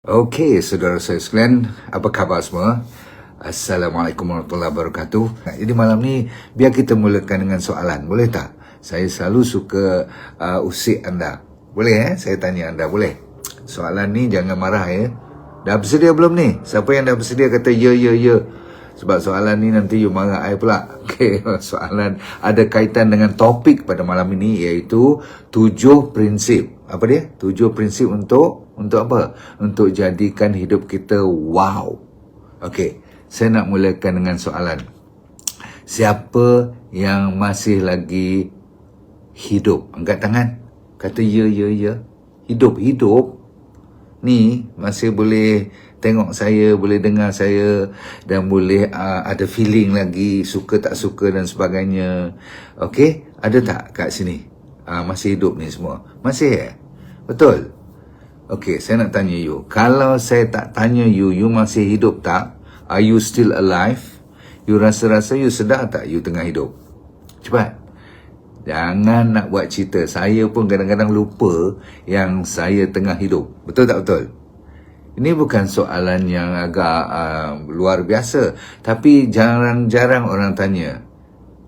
Okey, saudara saya sekalian, apa khabar semua? Assalamualaikum warahmatullahi wabarakatuh. Jadi malam ni, biar kita mulakan dengan soalan, boleh tak? Saya selalu suka usik anda. Boleh Saya tanya anda, boleh? Soalan ni jangan marah Dah bersedia belum ni? Siapa yang dah bersedia kata ya. Sebab soalan ni nanti you marah I pula. Okey, soalan ada kaitan dengan topik pada malam ini, iaitu 7 prinsip. Apa dia? 7 prinsip untuk apa? Untuk jadikan hidup kita wow. Okey, saya nak mulakan dengan soalan. Siapa yang masih lagi hidup? Angkat tangan. Kata ya. Hidup. Ni masih boleh tengok saya, boleh dengar saya, dan boleh ada feeling lagi, suka tak suka dan sebagainya. Okey, ada tak kat sini? Masih hidup ni semua? Masih Betul? Okey, saya nak tanya you. Kalau saya tak tanya you masih hidup tak? Are you still alive? You rasa-rasa you sedar tak you tengah hidup? Cepat. Jangan nak buat cerita. Saya pun kadang-kadang lupa yang saya tengah hidup. Betul tak betul? Ini bukan soalan yang agak luar biasa. Tapi jarang-jarang orang tanya.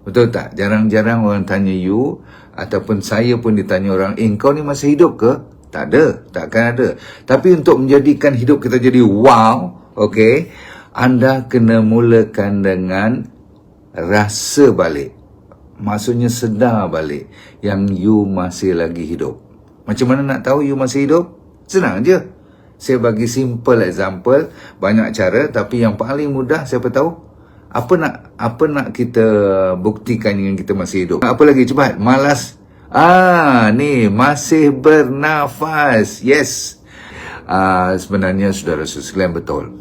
Betul tak? Jarang-jarang orang tanya you. Ataupun saya pun ditanya orang, kau ni masih hidup ke? Tak ada. Takkan ada. Tapi untuk menjadikan hidup kita jadi wow, okey, anda kena mulakan dengan rasa balik. Maksudnya sedar balik yang you masih lagi hidup. Macam mana nak tahu you masih hidup? Senang je. Saya bagi simple example, banyak cara, tapi yang paling mudah siapa tahu? Apa nak kita buktikan yang kita masih hidup? Apa lagi? Cepat. Malas. Ni masih bernafas. Yes. Sebenarnya saudara-saudara sekalian, betul.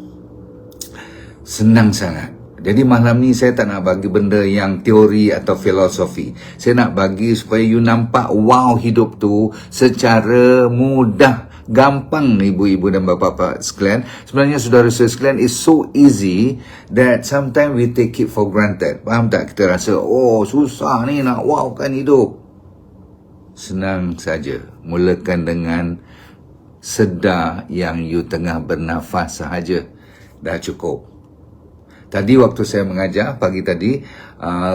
Senang sangat. Jadi malam ni saya tak nak bagi benda yang teori atau filosofi. Saya nak bagi supaya you nampak wow hidup tu secara mudah, gampang, ibu-ibu dan bapa-bapa sekalian. Sebenarnya saudara-saudara sekalian, is so easy that sometimes we take it for granted. Faham tak? Kita rasa, susah ni nak wowkan hidup. Senang saja. Mulakan dengan sedar yang you tengah bernafas sahaja. Dah cukup. Tadi waktu saya mengajar pagi tadi,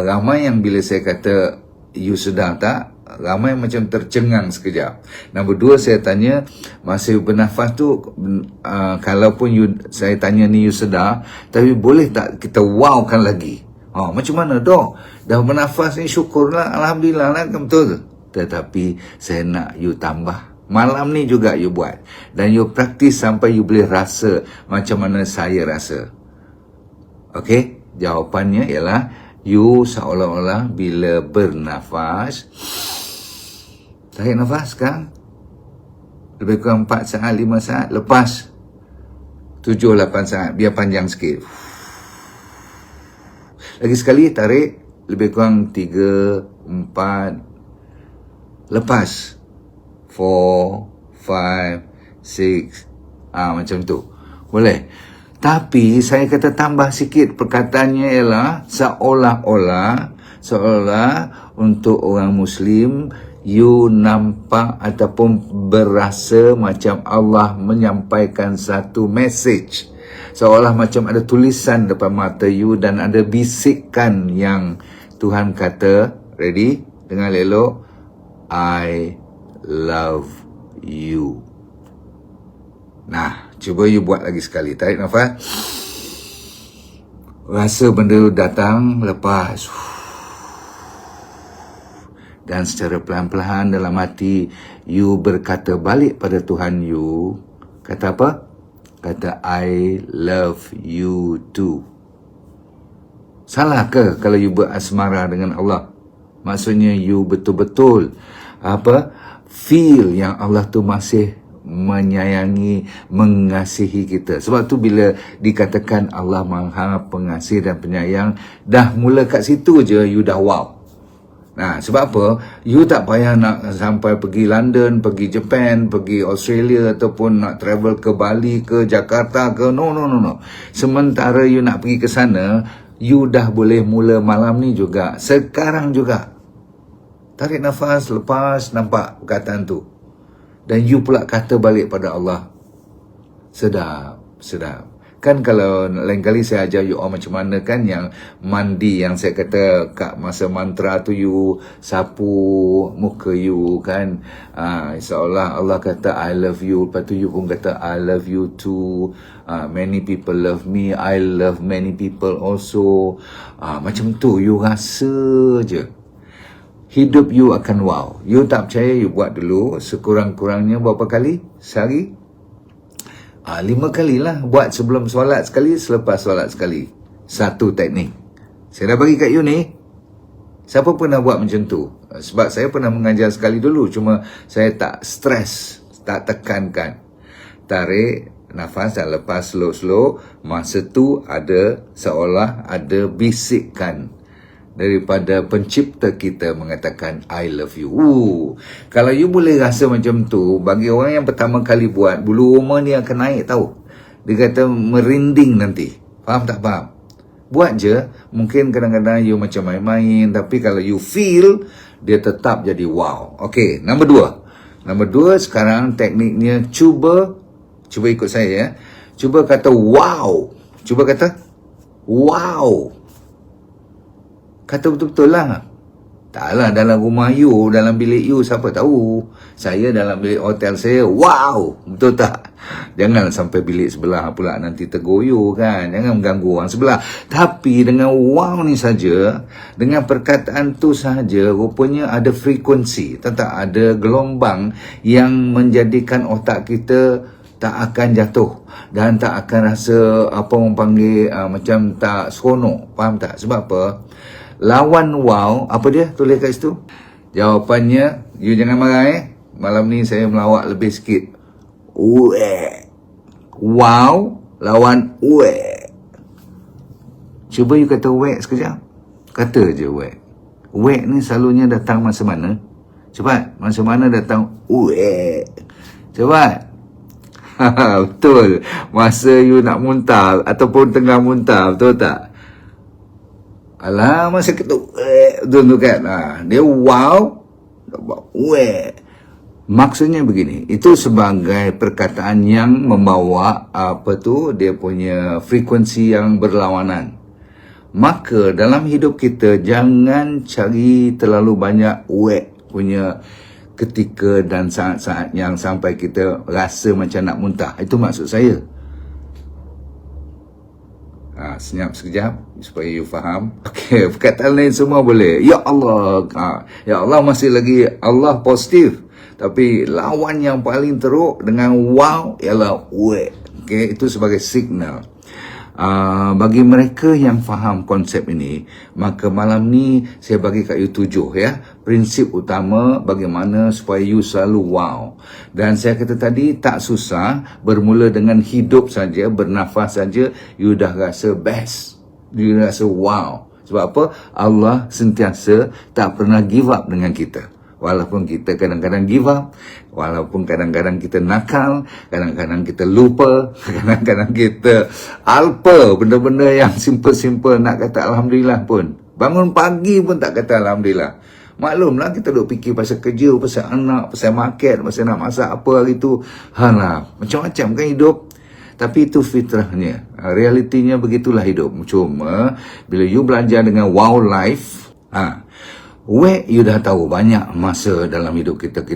ramai yang bila saya kata you sedar tak, ramai macam tercengang sekejap. Nombor 2, saya tanya, masih bernafas tu, kalaupun saya tanya ni you sedar, tapi boleh tak kita wowkan lagi? Macam mana dok? Dah bernafas ni, syukurlah, alhamdulillah lah, kan betul. Tetapi saya nak you tambah. Malam ni juga you buat. Dan you praktis sampai you boleh rasa macam mana saya rasa. Okey, jawapannya ialah you seolah-olah bila bernafas, tarik nafas kan, lebih kurang 4 saat, 5 saat, lepas 7-8 saat, biar panjang sikit. Lagi sekali tarik, lebih kurang 3, 4, lepas 4, 5, 6, macam tu. Boleh. Tapi saya kata tambah sikit, perkataannya ialah seolah untuk orang Muslim, you nampak ataupun berasa macam Allah menyampaikan satu message. Seolah macam ada tulisan depan mata you dan ada bisikan yang Tuhan kata, ready? Dengar elok, I love you. Nah, cuba you buat lagi sekali. Tarik nafas. Rasa benda datang, lepas. Dan secara pelan-pelan dalam hati, you berkata balik pada Tuhan you. Kata apa? Kata, I love you too. Salah ke kalau you berasmara dengan Allah? Maksudnya you betul-betul feel yang Allah tu masih menyayangi, mengasihi kita. Sebab tu bila dikatakan Allah Maha Pengasih dan Penyayang, dah mula kat situ je you dah wow. Nah, sebab apa? You tak payah nak sampai pergi London, pergi Japan, pergi Australia, ataupun nak travel ke Bali, ke Jakarta, ke no. Sementara you nak pergi ke sana, you dah boleh mula malam ni juga, sekarang juga. Tarik nafas, lepas, nampak perkataan tu. Dan you pula kata balik pada Allah, Sedap. Kan kalau lain kali saya ajar you all macam mana kan yang mandi, yang saya kata kat masa mantra tu you sapu muka you kan, seolah Allah kata I love you, lepas tu you pun kata I love you too, many people love me, I love many people also, macam tu you rasa je hidup you akan wow. You tak percaya, you buat dulu sekurang-kurangnya berapa kali sehari? 5 kali lah. Buat sebelum solat sekali, selepas solat sekali. Satu teknik. Saya dah bagi kat you ni. Siapa pernah buat macam tu? Sebab saya pernah mengajar sekali dulu. Cuma saya tak stres, tak tekankan. Tarik nafas dan lepas slow-slow. Masa tu ada seolah ada bisikan daripada pencipta kita mengatakan I love you. Kalau you boleh rasa macam tu, bagi orang yang pertama kali buat, bulu roma ni akan naik tahu. Dia kata merinding nanti. Faham tak faham? Buat je. Mungkin kadang-kadang you macam main-main, tapi kalau you feel, dia tetap jadi wow. Okey, nombor 2. Nombor 2 sekarang tekniknya cuba ikut saya ya. Cuba kata wow. Cuba kata wow. Kata betul-betul lah. Taklah dalam rumah you, dalam bilik you, siapa tahu. Saya dalam bilik hotel saya, wow. Betul tak? Jangan sampai bilik sebelah pula nanti tegur you kan. Jangan mengganggu orang sebelah. Tapi dengan wow ni saja, dengan perkataan tu saja, rupanya ada frekuensi. Tak ada gelombang yang menjadikan otak kita tak akan jatuh. Dan tak akan rasa, apa orang panggil, macam tak seronok. Faham tak? Sebab apa? Lawan wow, apa dia? Tulis kat situ. Jawapannya, you jangan marah malam ni saya melawak lebih sikit. Wow lawan Cuba you kata sekejap. Kata je ni selalunya datang masa mana? Cepat. Masa mana datang cepat. Betul. Masa you nak muntah ataupun tengah muntah, betul tak? Alah, masa kita betul kan? Dia wow, maksudnya begini, itu sebagai perkataan yang membawa dia punya frekuensi yang berlawanan. Maka dalam hidup kita jangan cari terlalu banyak punya ketika dan saat-saat yang sampai kita rasa macam nak muntah. Itu maksud saya. Senyap sekejap supaya you faham. Okey, perkataan lain semua boleh. Ya Allah, ya Allah masih lagi Allah positif. Tapi lawan yang paling teruk dengan wow ialah okey, itu sebagai signal. Bagi mereka yang faham konsep ini, maka malam ni saya bagi kat you 7 ya. Prinsip utama bagaimana supaya you selalu wow. Dan saya kata tadi tak susah, bermula dengan hidup saja, bernafas saja, you dah rasa best. You rasa wow. Sebab apa? Allah sentiasa tak pernah give up dengan kita. Walaupun kita kadang-kadang give up, walaupun kadang-kadang kita nakal, kadang-kadang kita lupa, kadang-kadang kita alpa benda-benda yang simple-simple nak kata Alhamdulillah pun. Bangun pagi pun tak kata Alhamdulillah. Maklumlah kita duk fikir pasal kerja, pasal anak, pasal market, pasal nak masak apa hari tu. Macam-macam kan hidup. Tapi itu fitrahnya. Realitinya begitulah hidup. Cuma bila you belajar dengan wow life, you dah tahu banyak masa dalam hidup kita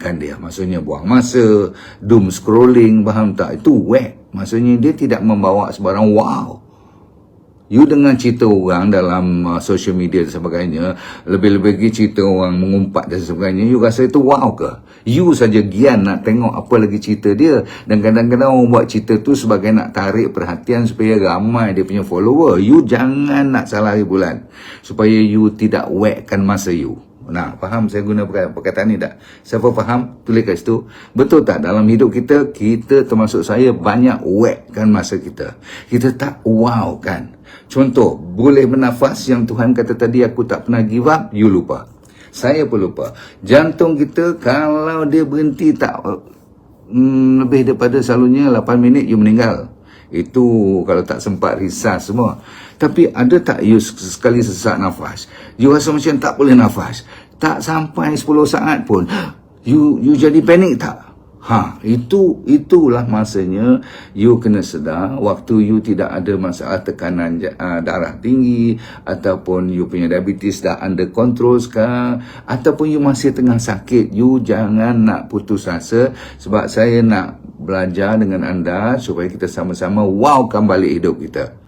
kan dia. Maksudnya buang masa, doom scrolling, faham tak? Itu maksudnya dia tidak membawa sebarang wow. You dengar cerita orang dalam social media dan sebagainya, lebih-lebih lagi cerita orang mengumpat dan sebagainya, you rasa itu wow ke? You saja gian nak tengok apa lagi cerita dia. Dan kadang-kadang orang buat cerita tu sebagai nak tarik perhatian supaya ramai dia punya follower. You jangan nak salah bulan supaya you tidak wekkan masa you. Nah, faham saya guna perkataan ni tak? Siapa faham? Tulis kat situ. Betul tak? Dalam hidup kita termasuk saya banyak wekkan masa kita. Kita tak wow kan? Contoh, boleh bernafas yang Tuhan kata tadi aku tak pernah give up, you lupa. Saya pun lupa. Jantung kita kalau dia berhenti tak lebih daripada selalunya 8 minit, you meninggal. Itu kalau tak sempat risas semua. Tapi ada tak you sekali sesak nafas, you rasa macam tak boleh nafas, tak sampai 10 saat pun you jadi panik tak? Itulah masanya you kena sedar waktu you tidak ada masalah tekanan darah tinggi, ataupun you punya diabetes dah under control sekarang, ataupun you masih tengah sakit, you jangan nak putus asa, sebab saya nak belajar dengan anda supaya kita sama-sama wowkan balik hidup kita.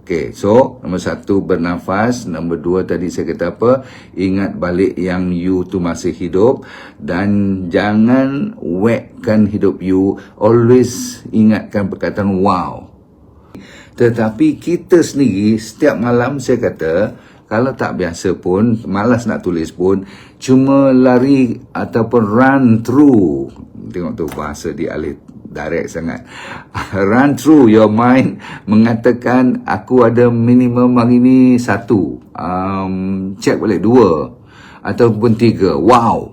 Okay, so nombor 1 bernafas, nombor 2 tadi saya kata apa, ingat balik yang you tu masih hidup, dan jangan whackkan hidup you, always ingatkan perkataan wow. Tetapi kita sendiri setiap malam saya kata, kalau tak biasa pun, malas nak tulis pun, cuma lari ataupun run through, tengok tu bahasa dialek direct sangat, run through your mind, mengatakan aku ada minimum hari ni 1, check balik 2 ataupun 3, wow.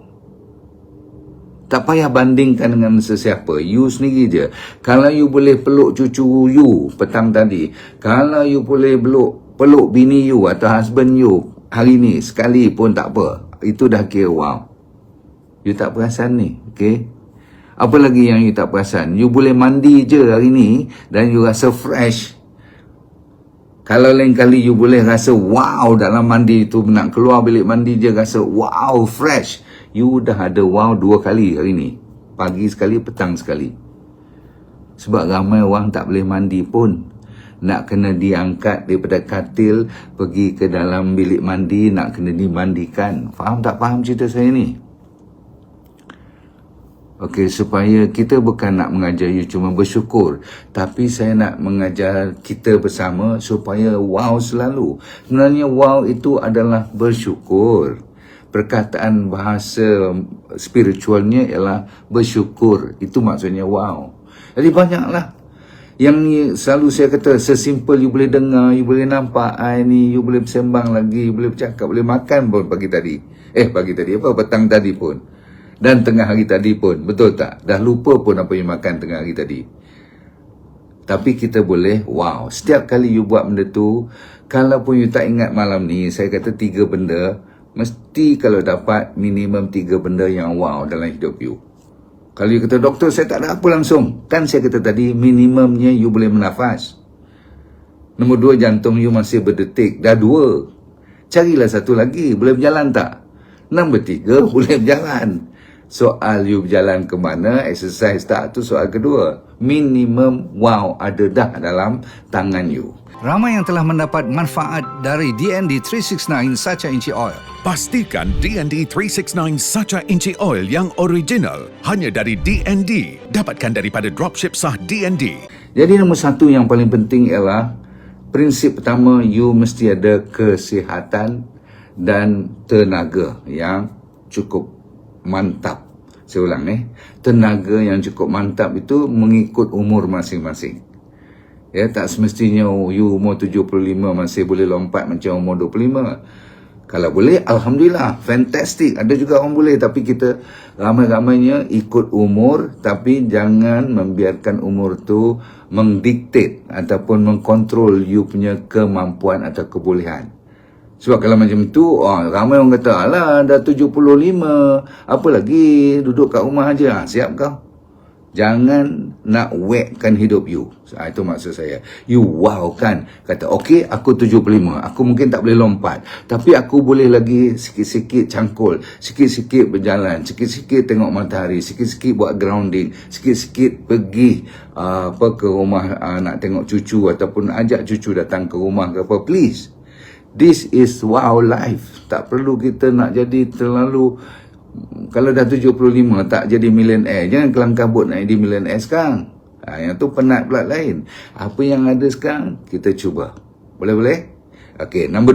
Tak payah bandingkan dengan sesiapa, you sendiri je. Kalau you boleh peluk cucu you petang tadi, kalau you boleh peluk bini you atau husband you hari ni sekali pun tak apa, itu dah kira wow. You tak perasan ni, okay? Apa lagi yang you tak perasan? You boleh mandi je hari ni dan you rasa fresh. Kalau lain kali you boleh rasa wow dalam mandi tu, nak keluar bilik mandi je rasa wow fresh. You dah ada wow 2 kali hari ni. Pagi sekali, petang sekali. Sebab ramai orang tak boleh mandi pun. Nak kena diangkat daripada katil, pergi ke dalam bilik mandi, nak kena dimandikan. Faham tak faham cerita saya ni? Okey, supaya kita bukan nak mengajar you cuma bersyukur, tapi saya nak mengajar kita bersama supaya wow selalu. Sebenarnya wow itu adalah bersyukur. Perkataan bahasa spiritualnya ialah bersyukur. Itu maksudnya wow. Jadi banyaklah yang selalu saya kata, sesimpel you boleh dengar, you boleh nampak, ni you boleh bersembang lagi, you boleh bercakap, boleh makan pun pagi tadi. Petang tadi pun. Dan tengah hari tadi pun, betul tak? Dah lupa pun apa yang makan tengah hari tadi. Tapi kita boleh, wow. Setiap kali you buat benda tu, kalau pun you tak ingat malam ni, saya kata 3 benda, mesti kalau dapat minimum 3 benda yang wow dalam hidup you. Kalau you kata, doktor saya tak ada apa langsung. Kan saya kata tadi, minimumnya you boleh menafas. Nombor 2, jantung you masih berdetik. Dah 2. Carilah 1 lagi, boleh berjalan tak? Nombor 3, boleh berjalan. Soal you berjalan ke mana, exercise tak, tu soal kedua. Minimum wow ada dah dalam tangan you. Ramai yang telah mendapat manfaat dari DND 369 Sacha Inchi Oil. Pastikan DND 369 Sacha Inchi Oil yang original hanya dari DND. Dapatkan daripada dropship sah DND. Jadi nombor 1 yang paling penting ialah, prinsip pertama, you mesti ada kesihatan dan tenaga yang cukup mantap. Saya ulang tenaga yang cukup mantap itu mengikut umur masing-masing. Ya, tak semestinya you umur 75 masih boleh lompat macam umur 25. Kalau boleh, alhamdulillah, fantastic. Ada juga orang boleh, tapi kita ramai-ramainya ikut umur, tapi jangan membiarkan umur tu mendiktate ataupun mengkontrol you punya kemampuan atau kebolehan. Sebab kalau macam tu, ramai orang kata, alah dah 75, apa lagi, duduk kat rumah aja. Siap kau? Jangan nak whackkan hidup you. Itu maksud saya. You wow kan. Kata, okey, aku 75. Aku mungkin tak boleh lompat. Tapi aku boleh lagi sikit-sikit cangkul. Sikit-sikit berjalan. Sikit-sikit tengok matahari. Sikit-sikit buat grounding. Sikit-sikit pergi ke rumah nak tengok cucu. Ataupun ajak cucu datang ke rumah ke apa. Please. This is wow life. Tak perlu kita nak jadi terlalu, kalau dah 75 tak jadi millionaire. Jangan kelang kabut nak jadi millionaire sekarang. Yang tu penat pula lain. Apa yang ada sekarang kita cuba. Boleh-boleh? Okey, nombor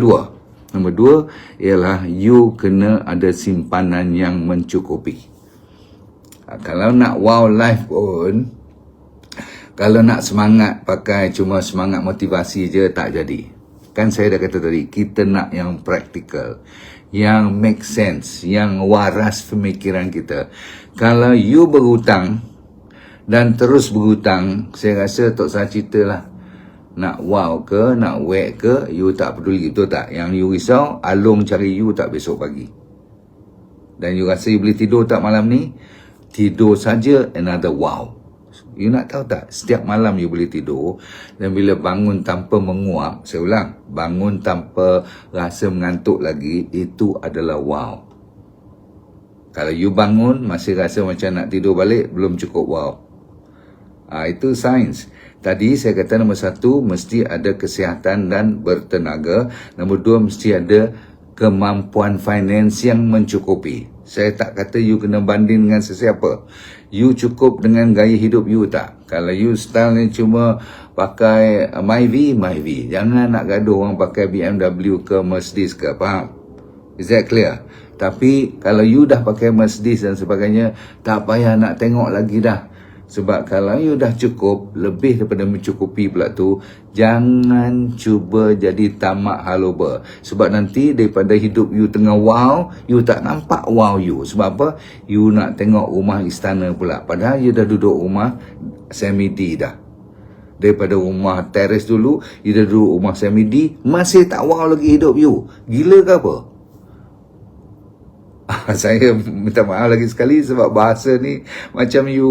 2. Nombor 2 ialah you kena ada simpanan yang mencukupi. Kalau nak wow life pun, kalau nak semangat pakai cuma semangat motivasi je, tak jadi. Kan saya dah kata tadi, kita nak yang praktikal, yang make sense, yang waras pemikiran kita. Kalau you berhutang dan terus berhutang, saya rasa Tok Sah cerita lah. Nak wow ke, nak whack ke, you tak peduli, betul tak? Yang you risau, Along cari you tak besok pagi. Dan you rasa you boleh tidur tak malam ni? Tidur saja another wow. You nak tahu tak, setiap malam you boleh tidur dan bila bangun tanpa menguap, saya ulang, bangun tanpa rasa mengantuk lagi, itu adalah wow. Kalau you bangun masih rasa macam nak tidur balik, belum cukup wow. Itu sains. Tadi saya kata nombor 1, mesti ada kesihatan dan bertenaga. Nombor 2, mesti ada kemampuan finance yang mencukupi. Saya tak kata you kena banding dengan sesiapa. You cukup dengan gaya hidup you tak? Kalau you style ni cuma pakai Myvi. Jangan nak gaduh orang pakai BMW ke Mercedes ke, faham? Is that clear? Tapi kalau you dah pakai Mercedes dan sebagainya, tak payah nak tengok lagi dah. Sebab kalau you dah cukup, lebih daripada mencukupi pula tu, jangan cuba jadi tamak haloba. Sebab nanti daripada hidup you tengah wow, you tak nampak wow you. Sebab apa? You nak tengok rumah istana pula. Padahal you dah duduk rumah semi-D dah. Daripada rumah teres dulu, you dah duduk rumah semi-D, masih tak wow lagi hidup you. Gila ke apa? Saya minta maaf lagi sekali sebab bahasa ni macam you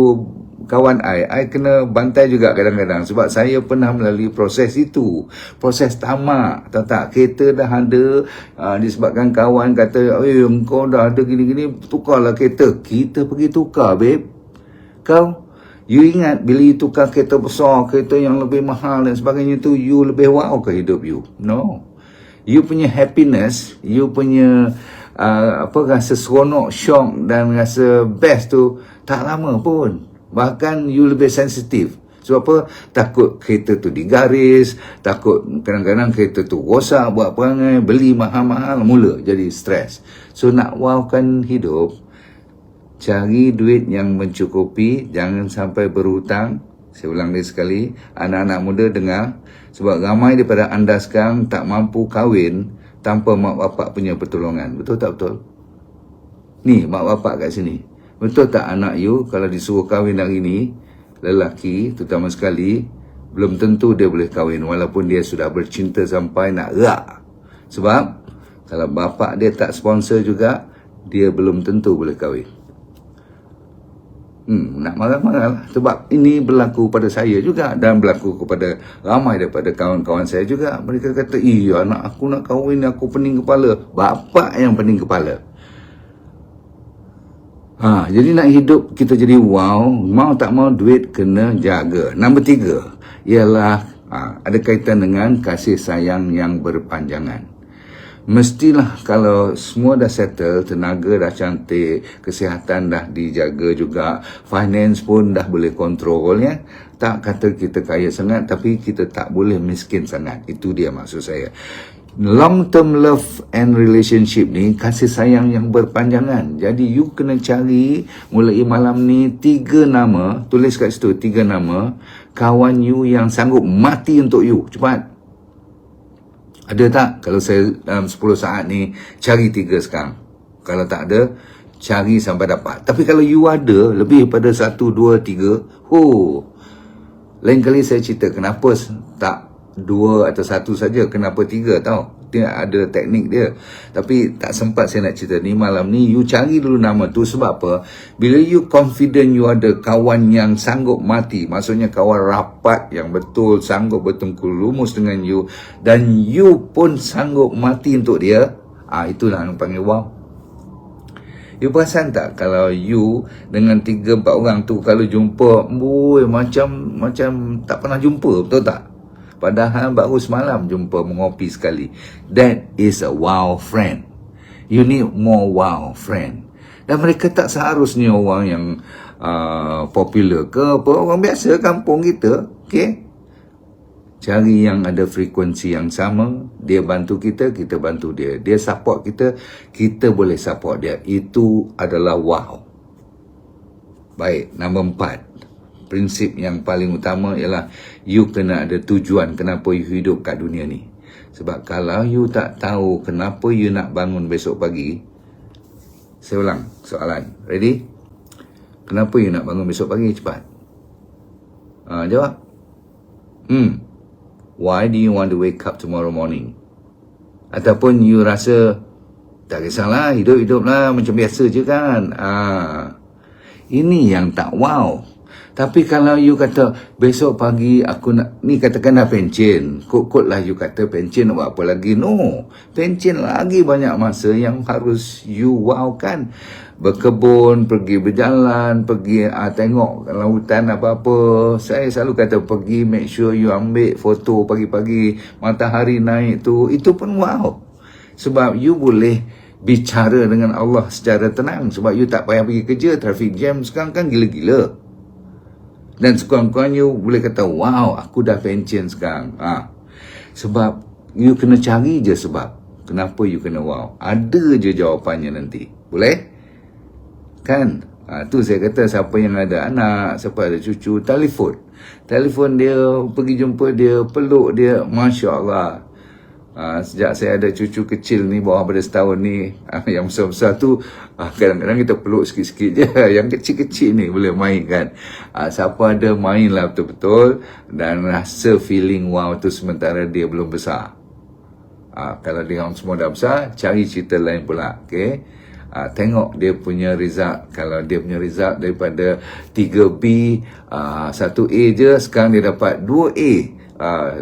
kawan I kena bantai juga kadang-kadang sebab saya pernah melalui proses itu, proses tamak. Tahu tak, kereta dah ada, disebabkan kawan kata, engkau dah ada gini-gini, tukarlah kereta. Kita pergi tukar, babe. You ingat bila you tukar kereta besar, kereta yang lebih mahal dan sebagainya tu, you lebih wow ke hidup you? No. You punya happiness, you punya rasa seronok, syok dan rasa best tu tak lama pun. Bahkan you lebih sensitif. Sebab apa? Takut kereta tu digaris, takut kadang-kadang kereta tu rosak, buat perangai, beli mahal-mahal, mula jadi stres. So nak wowkan hidup, cari duit yang mencukupi, jangan sampai berhutang. Saya ulang lagi sekali, anak-anak muda dengar, sebab ramai daripada anda sekarang tak mampu kahwin tanpa mak bapak punya pertolongan. Betul tak betul? Ni mak bapak kat sini. Betul tak anak you kalau disuruh kahwin hari ni, lelaki terutama sekali, belum tentu dia boleh kahwin walaupun dia sudah bercinta sampai nak rak. Sebab kalau bapak dia tak sponsor juga, dia belum tentu boleh kahwin. Nak marah-marah lah. Sebab ini berlaku pada saya juga dan berlaku kepada ramai daripada kawan-kawan saya juga. Mereka kata, anak aku nak kahwin, aku pening kepala. Bapak yang pening kepala. Jadi nak hidup kita jadi wow, mau tak mau duit kena jaga. Nombor 3 ialah ada kaitan dengan kasih sayang yang berpanjangan. Mestilah kalau semua dah settle, tenaga dah cantik, kesihatan dah dijaga juga, finance pun dah boleh kontrol ya. Tak kata kita kaya sangat, tapi kita tak boleh miskin sangat. Itu dia maksud saya. Long term love and relationship ni kasih sayang yang berpanjangan. Jadi you kena cari mulai malam ni 3 nama, tulis kat situ 3 nama kawan you yang sanggup mati untuk you. Cepat. Ada tak? Kalau saya dalam 10 saat ni cari 3 sekarang. Kalau tak ada, cari sampai dapat. Tapi kalau you ada lebih pada 1, 2, 3, lain kali saya cerita kenapa tak 2 atau 1 saja, kenapa 3 tau. Dia ada teknik dia. Tapi tak sempat saya nak cerita ni. Malam ni you cari dulu nama tu. Sebab apa? Bila you confident you ada kawan yang sanggup mati, maksudnya kawan rapat yang betul, sanggup bertengkul lumus dengan you, dan you pun sanggup mati untuk dia, itulah yang panggil wow. You perasan tak kalau you dengan 3-4 orang tu kalau jumpa, macam tak pernah jumpa, betul tak? Padahal baru semalam jumpa mengopi sekali. That is a wow friend. You need more wow friend. Dan mereka tak seharusnya orang yang popular ke apa, orang biasa kampung kita, okay? Cari yang ada frekuensi yang sama. Dia bantu kita, kita bantu dia. Dia support kita, kita boleh support dia. Itu adalah wow. Baik, nombor 4. Prinsip yang paling utama ialah you kena ada tujuan kenapa you hidup kat dunia ni. Sebab kalau you tak tahu kenapa you nak bangun besok pagi, saya ulang soalan. Ready? Kenapa you nak bangun besok pagi? Cepat. Jawab. Why do you want to wake up tomorrow morning? Ataupun you rasa tak kisahlah, hidup-hidup lah macam biasa je kan. Ini yang tak wow. Tapi kalau you kata besok pagi aku nak, ni katakanlah pencen, kot-kot lah you kata pencen nak buat apa lagi. No, pencen lagi banyak masa yang harus you wow kan. Berkebun, pergi berjalan, pergi tengok lautan apa-apa. Saya selalu kata pergi, make sure you ambil foto pagi-pagi matahari naik tu, itu pun wow. Sebab you boleh bicara dengan Allah secara tenang. Sebab you tak payah pergi kerja, traffic jam sekarang kan gila-gila. Dan sekurang-kurangnya boleh kata, wow, aku dah pension sekarang. Sebab you kena cari je sebab. Kenapa you kena wow? Ada je jawapannya nanti. Boleh? Kan? Tu saya kata siapa yang ada anak, siapa ada cucu, telefon dia, pergi jumpa dia, peluk dia. Masya Allah. Sejak saya ada cucu kecil ni, bawah pada setahun ni, yang besar-besar tu kadang-kadang kita peluk sikit-sikit je. Yang kecil-kecil ni boleh main kan. Siapa ada main lah betul-betul, dan rasa feeling wow tu sementara dia belum besar. Kalau dia orang semua dah besar, cari cerita lain pula. Okay? Tengok dia punya result. Kalau dia punya result daripada 3B, 1A je, sekarang dia dapat 2A,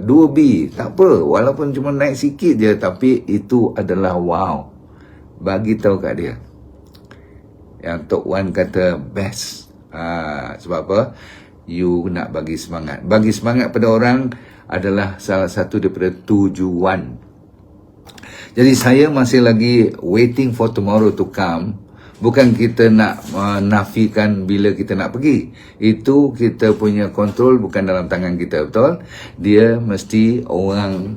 2B, tak apa, walaupun cuma naik sikit je, tapi itu adalah wow. Bagi tahu kat dia. Yang Tok Wan kata best. Sebab apa? You nak bagi semangat. Bagi semangat pada orang adalah salah satu daripada tujuan. Jadi saya masih lagi waiting for tomorrow to come. Bukan kita nak menafikan bila kita nak pergi. Itu kita punya kontrol bukan dalam tangan kita, betul? Dia mesti orang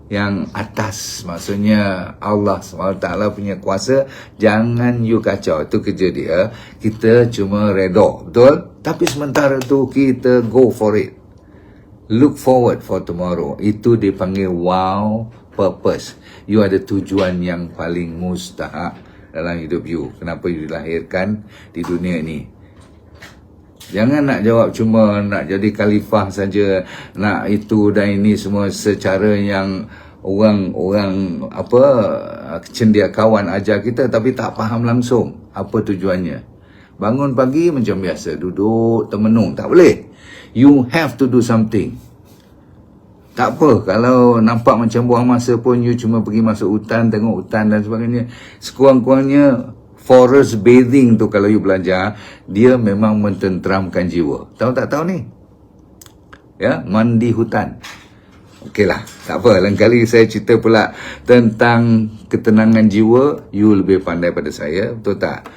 yang atas. Maksudnya Allah SWT punya kuasa. Jangan you kacau. Itu kerja dia. Kita cuma redha, betul? Tapi sementara tu kita go for it. Look forward for tomorrow. Itu dipanggil wow purpose. You ada tujuan yang paling mustahak dalam hidup you. Kenapa you dilahirkan di dunia ini? Jangan nak jawab cuma nak jadi khalifah saja, nak itu dan ini semua secara yang orang cendekiawan ajar kita, tapi tak faham langsung apa tujuannya. Bangun pagi macam biasa, duduk termenung, tak boleh. You have to do something. Tak apa, kalau nampak macam buang masa pun, you cuma pergi masuk hutan, tengok hutan dan sebagainya. Sekurang-kurangnya, forest bathing tu kalau you belajar, dia memang mententeramkan jiwa. Tahu tak tahu ni? Ya, mandi hutan. Okeylah, tak apa. Lain kali saya cerita pula tentang ketenangan jiwa, you lebih pandai pada saya, betul tak?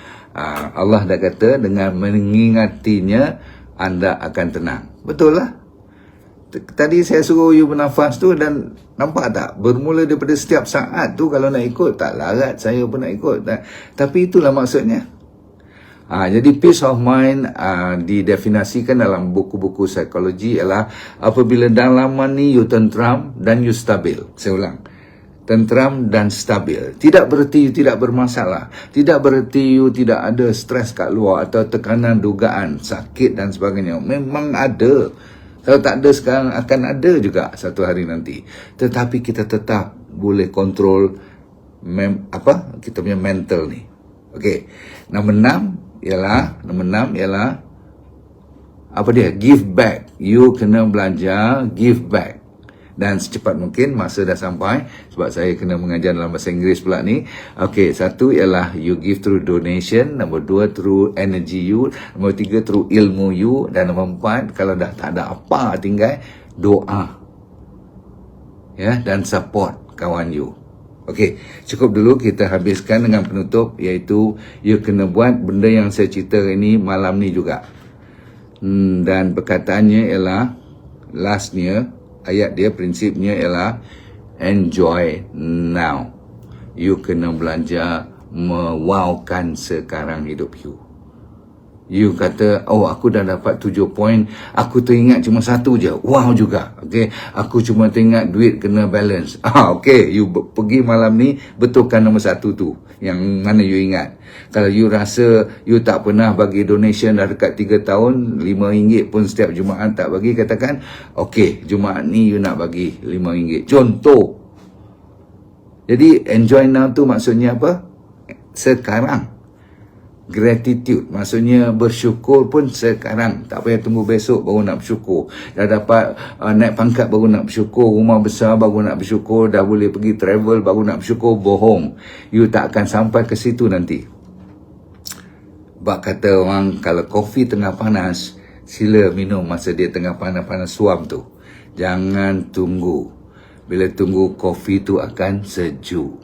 Allah dah kata, dengan mengingatinya, anda akan tenang. Betul lah. Tadi saya suruh you bernafas tu, dan nampak tak? Bermula daripada setiap saat tu, kalau nak ikut, tak larat saya pun nak ikut. Tapi itulah maksudnya. Jadi peace of mind didefinisikan dalam buku-buku psikologi ialah apabila dalaman ni you tenteram dan you stabil. Saya ulang. Tenteram dan stabil. Tidak bererti you tidak bermasalah. Tidak bererti you tidak ada stres kat luar atau tekanan dugaan, sakit dan sebagainya. Memang ada. Kalau tak ada sekarang, akan ada juga satu hari nanti. Tetapi kita tetap boleh kontrol kita punya mental ni. Okey. Nombor 6 ialah apa dia? Give back. You kena belajar give back. Dan secepat mungkin, masa dah sampai, sebab saya kena mengajar dalam bahasa Inggeris pula ni. Okey, satu ialah you give through donation, nombor 2 through energy you, nombor 3 through ilmu you, dan nombor 4 kalau dah tak ada apa tinggal, doa. Ya, dan support kawan you. Okey, cukup dulu kita habiskan dengan penutup, iaitu you kena buat benda yang saya cerita ini malam ni juga. Dan perkataannya ialah lastnya, ayat dia, prinsipnya ialah enjoy now. You kena belajar mewowkan sekarang hidup you. You kata, oh aku dah dapat 7 poin, aku teringat cuma satu je, wow juga. Okay, aku cuma teringat duit kena balance. Okay, you pergi malam ni betulkan nombor 1 tu, yang mana you ingat. Kalau you rasa you tak pernah bagi donation dah dekat 3 tahun, RM5 pun setiap Jumaat tak bagi, katakan, okay, Jumaat ni you nak bagi RM5. Contoh. Jadi enjoy now tu maksudnya apa? Sekarang. gratitude, maksudnya bersyukur pun sekarang, tak payah tunggu besok baru nak bersyukur. Dah dapat naik pangkat baru nak bersyukur, rumah besar baru nak bersyukur, dah boleh pergi travel baru nak bersyukur. Bohong, you tak akan sampai ke situ nanti. Bak kata orang, kalau kopi tengah panas, sila minum masa dia tengah panas-panas suam tu. Jangan tunggu. Bila tunggu, kopi tu akan sejuk.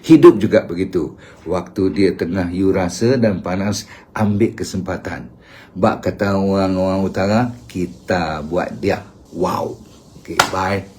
Hidup juga begitu. Waktu dia tengah you rasa dan panas, ambil kesempatan. Bak kata orang-orang utara, kita buat dia. Wow. Okay, bye.